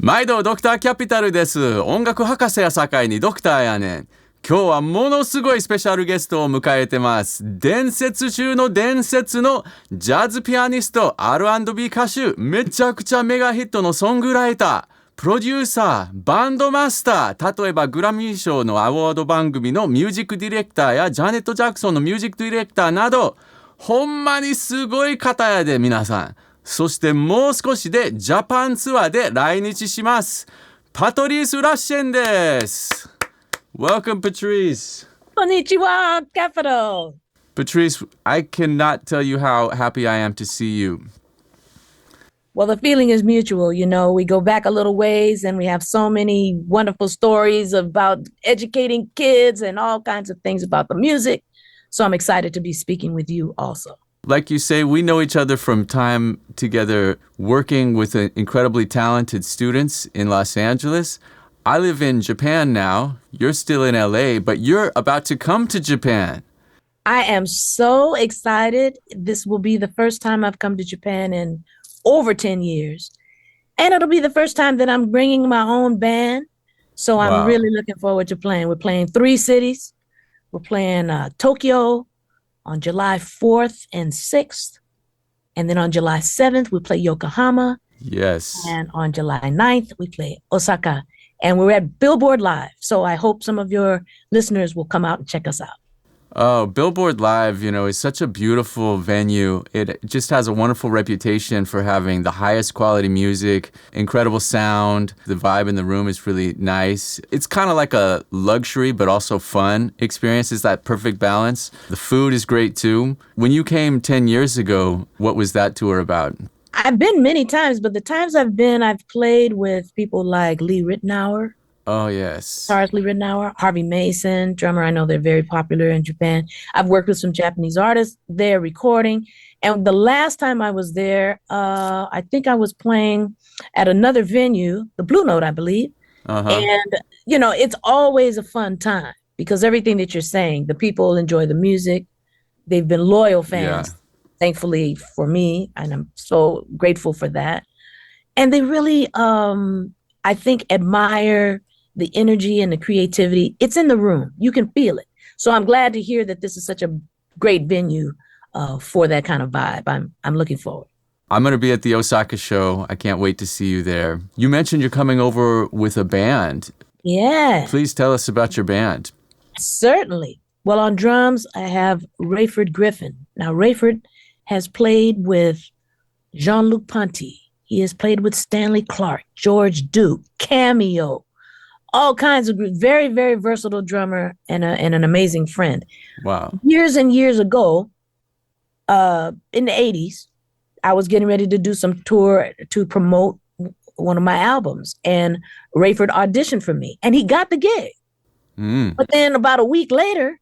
毎度ドクターキャピタルです。音楽博士や境にドクターやねん。今日はものすごいスペシャルゲストを迎えてます。伝説中の伝説のジャズピアニスト、R&B 歌手、めちゃくちゃメガヒットのソングライター、プロデューサー、バンドマスター、例えばグラミー賞のアワード番組のミュージックディレクターやジャネット・ジャクソンのミュージックディレクターなど、ほんまにすごい方やで皆さん。そしてもう少しでジャパンツアーで来日します。パトリース・ラッシェンです。Welcome, Patrice. Konnichiwa, Capital. Patrice, I cannot tell you how happy I am to see you. Well, the feeling is mutual. You know, we go back a little ways and we have so many wonderful stories about educating kids and all kinds of things about the music. So I'm excited to be speaking with you also. Like you say, we know each other from time together working with incredibly talented students in Los Angeles. I live in Japan now. You're still in LA, but you're about to come to Japan. I am so excited. This will be the first time I've come to Japan in over 10 years. And it'll be the first time that I'm bringing my own band. So I'm really looking forward to playing. We're playing 3 cities. We're playing Tokyo on July 4th and 6th. And then on July 7th, we play Yokohama. Yes. And on July 9th, we play Osaka. And we're at Billboard Live. So I hope some of your listeners will come out and check us out. Oh, Billboard Live, you know, is such a beautiful venue. It just has a wonderful reputation for having the highest quality music, incredible sound. The vibe in the room is really nice. It's kind of like a luxury, but also fun experience. It's that perfect balance. The food is great too. When you came 10 years ago, what was that tour about? I've been many times, but the times I've been, I've played with people like Lee Ritenour. Oh, yes. Guitarist Lee Ritenour, Harvey Mason, drummer. I know they're very popular in Japan. I've worked with some Japanese artists there recording. And the last time I was there, I think I was playing at another venue, the Blue Note, I believe. And, you know, it's always a fun time because everything that you're saying, the people enjoy the music. They've been loyal fans, thankfully for me. And I'm so grateful for that. And they really, I think, admire the energy and the creativity. It's in the room. You can feel it. So I'm glad to hear that this is such a great venue for that kind of vibe. I'm looking forward. I'm going to be at the Osaka show. I can't wait to see you there. You mentioned you're coming over with a band. Yeah. Please tell us about your band. Certainly. Well, on drums, I have Rayford Griffin. Now, Rayford has played with Jean-Luc Ponty. He has played with Stanley Clarke, George Duke, Cameo, all kinds of very, very versatile drummer and an amazing friend. Wow. Years and years ago, in the 80s, I was getting ready to do some tour to promote one of my albums. And Rayford auditioned for me and he got the gig. But then about a week later,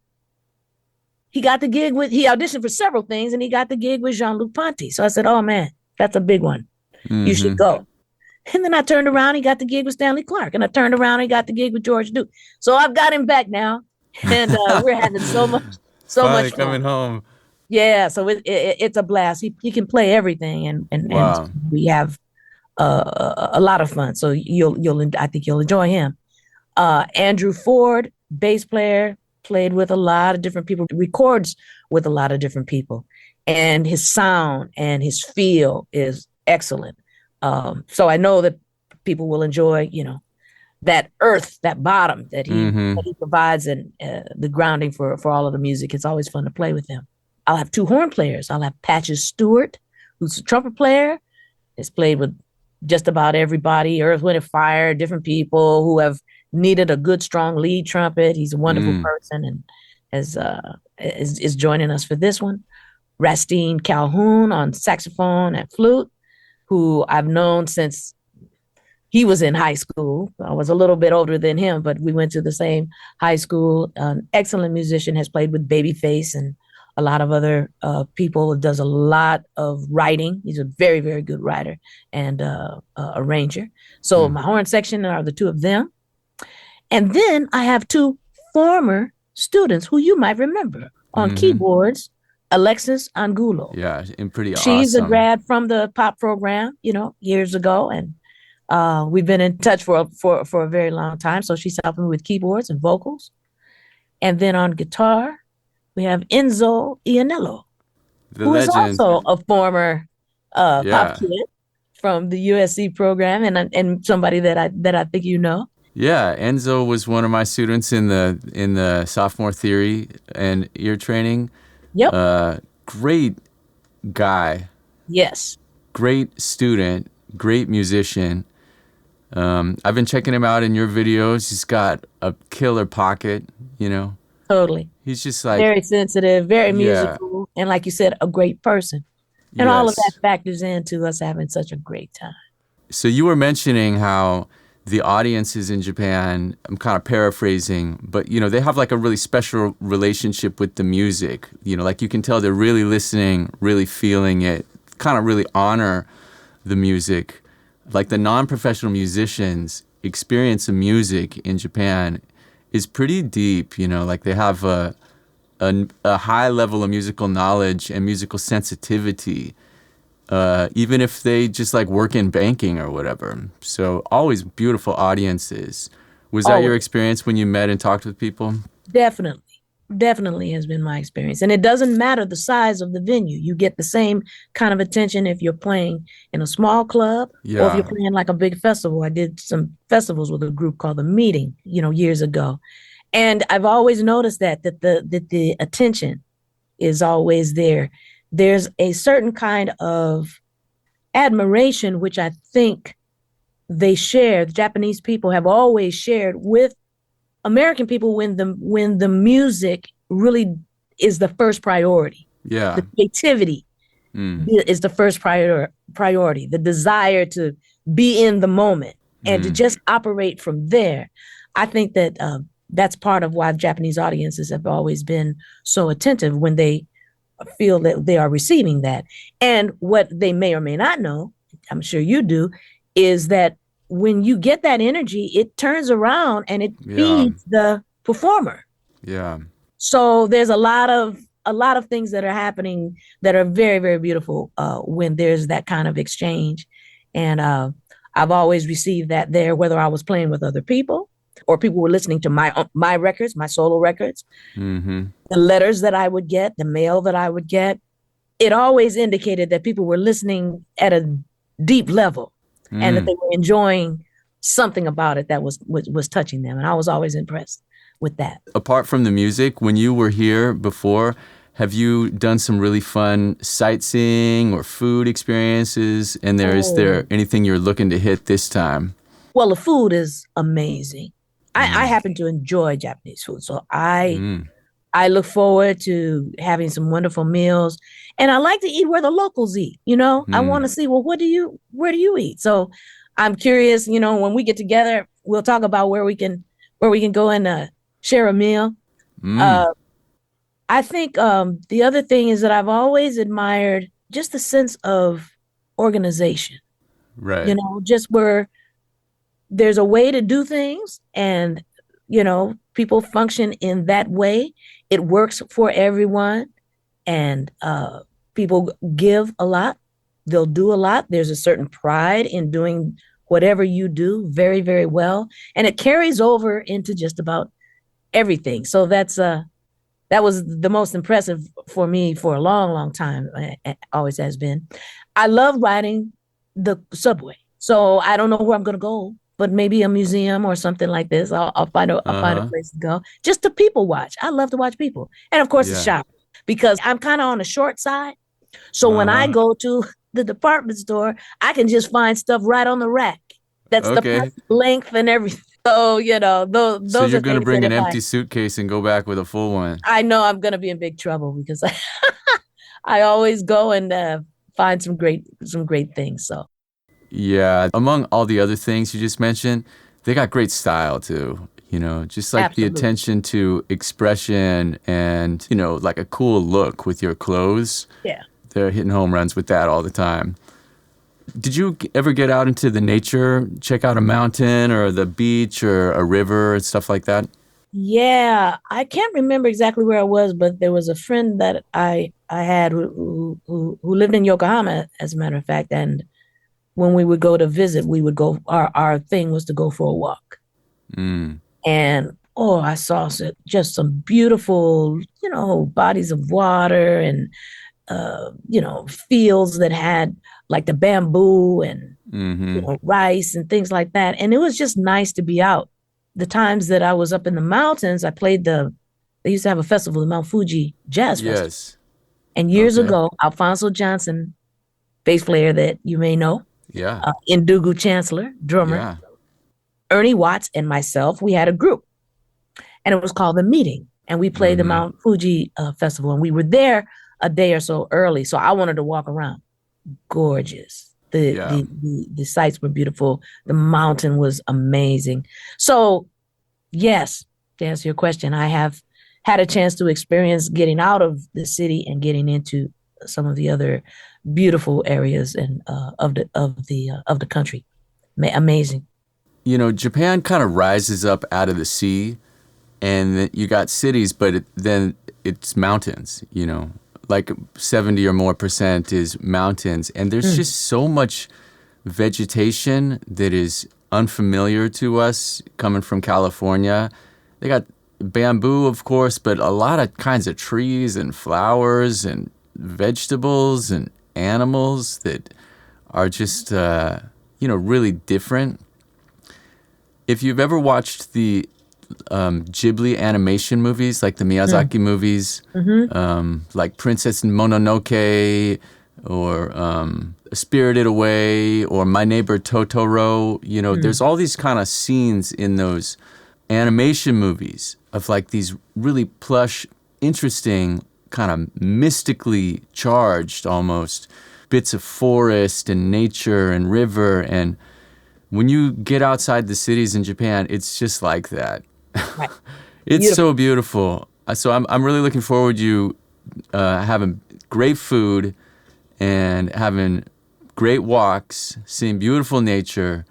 he auditioned for several things and he got the gig with Jean-Luc Ponty. So I said, oh man, that's a big one. You should go. And then I turned around, he got the gig with Stanley Clarke. And I turned around, he got the gig with George Duke. So I've got him back now. And we're having so much fun. Coming home. Yeah, so it's a blast. He can play everything. And we have a lot of fun. So I think you'll enjoy him. Andrew Ford, bass player, played with a lot of different people, records with a lot of different people. And his sound and his feel is excellent. So I know that people will enjoy, you know, that earth, that bottom that he provides and the grounding for all of the music. It's always fun to play with him. I'll have 2 horn players. I'll have Patches Stewart, who's a trumpet player. Has played with just about everybody, Earth, Wind, and Fire, different people who have needed a good, strong lead trumpet. He's a wonderful person and is joining us for this one. Rastine Calhoun on saxophone and flute, who I've known since he was in high school. I was a little bit older than him, but we went to the same high school. An excellent musician, has played with Babyface and a lot of other people. Does a lot of writing. He's a very, very good writer and arranger. So my horn section are the 2 of them. And then I have 2 former students who you might remember on keyboards. Alexis Angulo. Yeah, and pretty awesome. She's a grad from the pop program, you know, years ago. And We've been in touch for a very long time. So she's helping me with keyboards and vocals. And then on guitar, we have Enzo Iannello, who is also a former pop kid from the USC program, and somebody that I think you know. Yeah, Enzo was one of my students in the sophomore theory and ear training. Yep. Great guy. Yes. Great student. Great musician. I've been checking him out in your videos. He's got a killer pocket, you know. Totally. He's just like very sensitive, very musical, and like you said, a great person. And all of that factors into us having such a great time. So you were mentioning how the audiences in Japan, I'm kind of paraphrasing, but you know, they have like a really special relationship with the music. You know, like you can tell they're really listening, really feeling it, kind of really honor the music. Like the non-professional musicians' experience of music in Japan is pretty deep, you know, like they have a high level of musical knowledge and musical sensitivity, even if they just like work in banking or whatever. So always beautiful audiences. Was that your experience when you met and talked with people? Definitely has been my experience. And it doesn't matter the size of the venue. You get the same kind of attention if you're playing in a small club or if you're playing like a big festival. I did some festivals with a group called The Meeting, you know, years ago. And I've always noticed that the attention is always there. There's a certain kind of admiration, which I think they share. The Japanese people have always shared with American people when the music really is the first priority. Yeah. The creativity is the first priority. The desire to be in the moment and to just operate from there. I think that that's part of why Japanese audiences have always been so attentive when they feel that they are receiving that. And what they may or may not know, I'm sure you do, is that when you get that energy, it turns around and it feeds the performer. Yeah. So there's a lot of things that are happening that are very, very beautiful when there's that kind of exchange. And I've always received that there, whether I was playing with other people or people were listening to my records, my solo records, the letters that I would get, the mail that I would get. It always indicated that people were listening at a deep level. And that they were enjoying something about it that was touching them. And I was always impressed with that. Apart from the music, when you were here before, have you done some really fun sightseeing or food experiences? And is there anything you're looking to hit this time? Well, the food is amazing. I happen to enjoy Japanese food. So I look forward to having some wonderful meals. And I like to eat where the locals eat, you know. I want to see, well, where do you eat? So I'm curious, you know, when we get together, we'll talk about where we can go and share a meal. I think the other thing is that I've always admired just the sense of organization. Right. You know, just where there's a way to do things and, you know, people function in that way. It works for everyone. And people give a lot. They'll do a lot. There's a certain pride in doing whatever you do very, very well. And it carries over into just about everything. So that was the most impressive for me for a long, long time. It always has been. I love riding the subway. So I don't know where I'm going to go, but maybe a museum or something like this. I'll find a place to go just to people watch. I love to watch people. And of course, the shop. Because I'm kind of on the short side. So when I go to the department store, I can just find stuff right on the rack. That's the length and everything. So, you know, those So you're going to bring an empty suitcase and go back with a full one. I know I'm going to be in big trouble because I always go and find some great things. So. Yeah. Among all the other things you just mentioned, they got great style too. You know, just like the attention to expression and, you know, like a cool look with your clothes. Yeah. They're hitting home runs with that all the time. Did you ever get out into the nature, check out a mountain or the beach or a river and stuff like that? Yeah, I can't remember exactly where I was, but there was a friend that I had who lived in Yokohama, as a matter of fact, and when we would go to visit, we would go, our thing was to go for a walk. And I saw just some beautiful, bodies of water and, fields that had like the bamboo and rice and things like that. And it was just nice to be out. The times that I was up in the mountains, I played they used to have a festival, the Mount Fuji Jazz Festival. Yes. And years ago, Alfonso Johnson, bass player that you may know, Ndugu Chancellor, drummer, Ernie Watts and myself, we had a group. And it was called The Meeting. And we played the Mount Fuji Festival. And we were there a day or so early. So I wanted to walk around. Gorgeous. The sights were beautiful. The mountain was amazing. So, yes, to answer your question, I have had a chance to experience getting out of the city and getting into some of the other beautiful areas and of the country. Amazing. Japan kind of rises up out of the sea, and you got cities, but then it's mountains. Like 70 or more % is mountains, and there's just so much vegetation that is unfamiliar to us coming from California. They got bamboo, of course, but a lot of kinds of trees and flowers and vegetables and animals that are just, really different. If you've ever watched the Ghibli animation movies, like the Miyazaki movies, like Princess Mononoke or Spirited Away or My Neighbor Totoro, there's all these kind of scenes in those animation movies of like these really plush, interesting, kind of mystically charged almost bits of forest and nature and river. And when you get outside the cities in Japan, it's just like that. Right. It's Beautiful. so beautiful. So I'm really looking forward to you having great food and having great walks, seeing beautiful nature,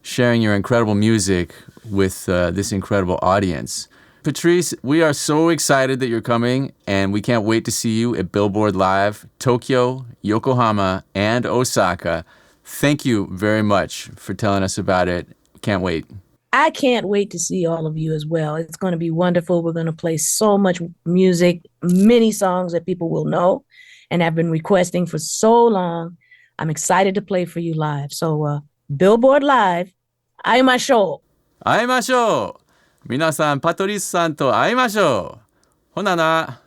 sharing your incredible music with this incredible audience. Patrice, we are so excited that you're coming, and we can't wait to see you at Billboard Live, Tokyo, Yokohama, and Osaka. Thank you very much for telling us about it. Can't wait. I can't wait to see all of you as well. It's going to be wonderful. We're going to play so much music, many songs that people will know and have been requesting for so long. I'm excited to play for you live. So, Billboard Live, 会いましょう。会いましょう。皆さん、パトリスさんと会いましょう。ほなな。